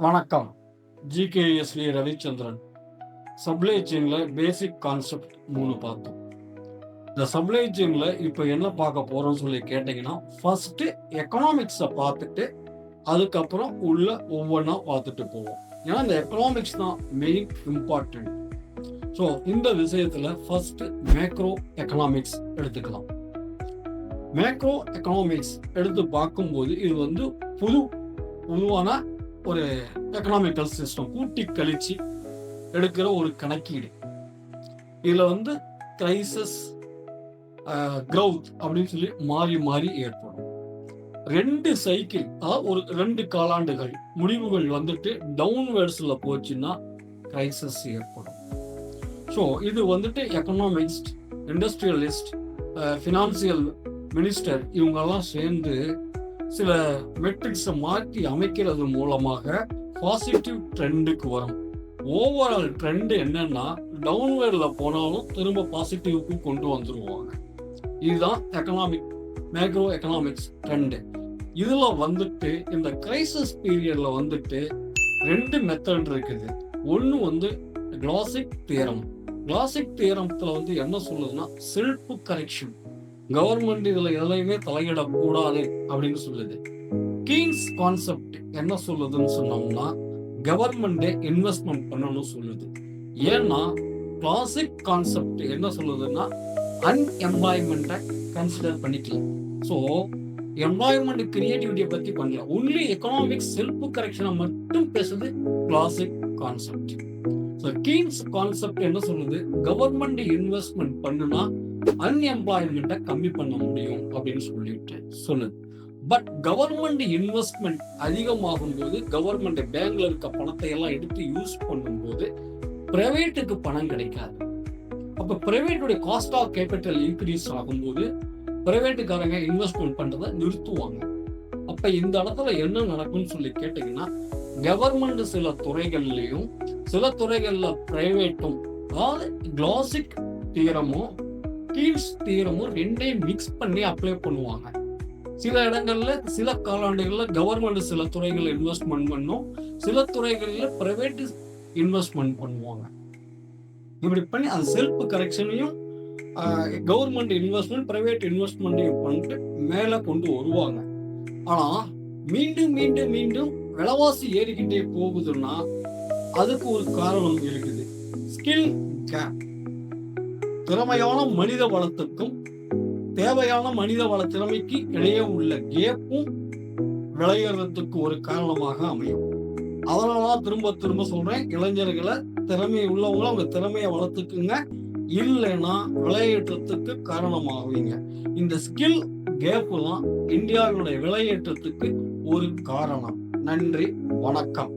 வணக்கம். ஜிகேஎஸ்வி Ravichandran. Supply செயின்ல basic concept 3 பார்த்தோம். இந்த சப்ளை செயின்ல இப்போ என்ன பார்க்க போறோம்னு சொல்லி கேட்டீங்கன்னா, ஃபர்ஸ்ட் எக்கனாமிக்ஸை பார்த்துட்டு அதுக்கப்புறம் உள்ள ஒவ்வொன்றா பார்த்துட்டு போவோம். ஏன்னா இந்த எக்கனாமிக்ஸ் தான் மெயின் இம்பார்ட்டன்ட். ஸோ இந்த விஷயத்துல ஃபர்ஸ்ட் மேக்ரோ எக்கனாமிக்ஸ் எடுத்துக்கலாம். மேக்ரோ எக்கனாமிக்ஸ் எடுத்து பார்க்கும்போது இது வந்து பொதுவான ஒரு எக்கனாமிக்கல் சிஸ்டம், கூட்டி கழிச்சு எடுக்கிற ஒரு கணக்கீடு. இதுல வந்து கிரைசிஸ், கிரவுத் அப்படின்னு சொல்லி மாறி மாறி ஏற்படும். 2 சைக்கிள், அதாவது ஒரு 2 காலாண்டுகள் முடிவுகள் வந்துட்டு டவுன்வர்ட்ஸ்ல போச்சுன்னா கிரைசிஸ் ஏற்படும். ஸோ இது வந்துட்டு எக்கனாமிக்ஸ்ட், இண்டஸ்ட்ரியலிஸ்ட், ஃபினான்சியல் மினிஸ்டர் இவங்கெல்லாம் சேர்ந்து சில மெட்ரிக்ஸை மாற்றி அமைக்கிறது மூலமாக பாசிட்டிவ் ட்ரெண்டுக்கு வரும். ஓவரால் ட்ரெண்ட் என்னன்னா டவுன்வேர்ல போனாலும் திரும்ப பாசிட்டிவ்க்கு கொண்டு வந்துருவாங்க. இதுதான் மேக்ரோ எக்கனாமிக்ஸ் ட்ரெண்டு. இதுல வந்துட்டு இந்த கிரைசிஸ் பீரியட்ல வந்துட்டு 2 மெத்தட் இருக்குது. ஒன்று வந்து கிளாசிக் தியரம். கிளாசிக் தியரத்துல வந்து என்ன சொல்லுதுன்னா செல்ஃப் கரெக்ஷன், கவர்மெண்ட் இதுல எதுலையுமே தலையிடக்கூடாது அப்படின்னு சொல்லுது. கீன்ஸ் கான்செப்ட் என்ன சொல்லுதுன்னு சொன்னோம்னா கவர்மெண்ட் இன்வெஸ்ட்மெண்ட் பண்ணணும்னு சொல்லுது. ஏன்னா கிளாசிக் கான்செப்ட் என்ன சொல்லுதுன்னா அன்எம்ப்ளாய்மெண்ட்டை கன்சிடர் பண்ணிக்கலாம். ஸோ எம்ப்ளாய்மெண்ட் கிரியேட்டிவிட்டியை பத்தி பண்ணல, ஒன்லி எக்கனாமிக்ஸ் செல்ஃப் கரெக்ஷனை மட்டும் பேசுது classic concept. So Keynes concept என்ன சொல்லுது, கவர்மெண்ட் இன்வெஸ்ட்மெண்ட் பண்ணுனா அன்எம்ப்ளாய்மெண்ட்டை கம்மி பண்ண முடியும் அப்படின்னு சொல்லிட்டு சொல்லுது. பட் கவர்மெண்ட் இன்வெஸ்ட்மெண்ட் அதிகமாகும் போது, கவர்மெண்ட் பேங்க்ல இருக்க பணத்தை எல்லாம் எடுத்து யூஸ் பண்ணும்போது பிரைவேட்டுக்கு பணம் கிடைக்காது. அப்ப பிரைவேட்டுடைய காஸ்ட் ஆஃப் கேபிட்டல் இன்க்ரீஸ் ஆகும்போது பிரைவேட்டுக்காரங்க இன்வெஸ்ட்மெண்ட் பண்றதை நிறுத்துவாங்க. அப்ப இந்த இடத்துல என்ன நடக்கும்னு சொல்லி கேட்டீங்கன்னா, கவர்மெண்ட் சில துறைகள்லயும் சில துறைகள்ல பிரைவேட்டும், அதாவது கிளாசிக் தியரமும் கீன்ஸ் தியரமும் 2ஐயும் மிக்ஸ் பண்ணி அப்ளை பண்ணுவாங்க. சில இடங்கள்ல சில காலாண்டுகள்ல கவர்மெண்ட் சில துறைகள் இன்வெஸ்ட்மெண்ட் பண்ணும், சில துறைகள்ல பிரைவேட் இன்வெஸ்ட்மெண்ட் பண்ணுவாங்க. இப்படி பண்ணி அது செல்ஃப் கரெக்ஷனையும் கவர்மெண்ட் இன்வெஸ்ட்மெண்ட் பிரைவேட் இன்வெஸ்ட்மெண்ட்டையும் பண்ணிட்டு மேல கொண்டு வருவாங்க. ஆனா மீண்டும் மீண்டும் மீண்டும் விலைவாசி ஏறிக்கிட்டே போகுதுன்னா அதுக்கு ஒரு காரணம் இருக்குது. Skill gap. திறமையான மனித வளத்துக்கும் தேவையான மனித வள திறமைக்கு இடையே உள்ள கேப்பும் விளையறதுக்கு ஒரு காரணமாக அமையும். அதனாலதான் திரும்ப திரும்ப சொல்றேன், இளைஞர்களை திறமை உள்ளவங்களும் அவங்க திறமையை வளர்த்துக்குங்க, இல்லைன்னா விளையேற்றத்துக்கு காரணமாகுவீங்க. இந்த ஸ்கில் கேப்பு தான் இந்தியாவுடைய விளையேற்றத்துக்கு ஒரு காரணம். நன்றி, வணக்கம்.